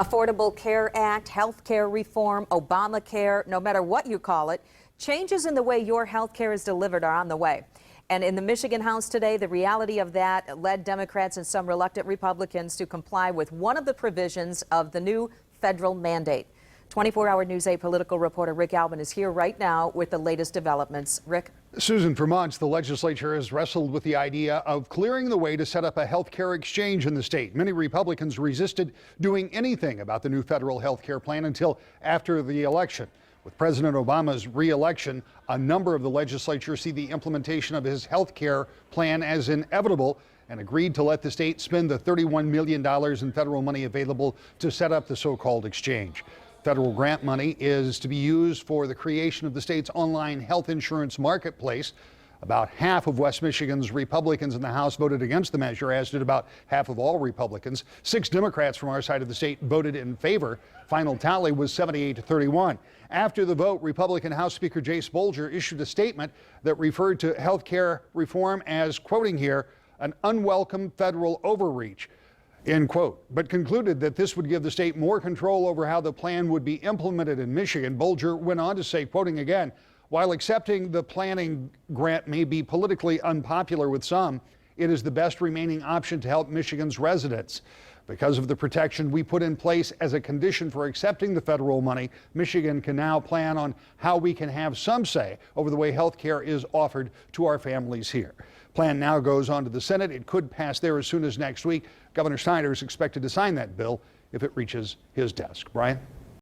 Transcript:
Affordable Care Act, health care reform, Obamacare, no matter what you call it, changes in the way your health care is delivered are on the way. And in the Michigan House today, the reality of that led Democrats and some reluctant Republicans to comply with one of the provisions of the new federal mandate. 24-hour News 8 political reporter Rick Albin is here right now with the latest developments. Rick? Susan, for months, the legislature has wrestled with the idea of clearing the way to set up a health care exchange in the state. Many Republicans resisted doing anything about the new federal health care plan until after the election. With President Obama's re-election, a number of the legislature see the implementation of his health care plan as inevitable and agreed to let the state spend the $31 million in federal money available to set up the so-called exchange. Federal grant money is to be used for the creation of the state's online health insurance marketplace. About half of West Michigan's Republicans in the House voted against the measure, as did about half of all Republicans. 6 Democrats from our side of the state voted in favor. Final tally was 78-31. After the vote, Republican House Speaker Jace Bolger issued a statement that referred to health care reform as, quoting here, an unwelcome federal overreach, end quote, but concluded that this would give the state more control over how the plan would be implemented in Michigan. Bolger went on to say, quoting again, while accepting the planning grant may be politically unpopular with some, it is the best remaining option to help Michigan's residents. Because of the protection we put in place as a condition for accepting the federal money, Michigan can now plan on how we can have some say over the way health care is offered to our families here. Plan now goes on to the Senate. It could pass there as soon as next week. Governor Snyder is expected to sign that bill if it reaches his desk. Brian?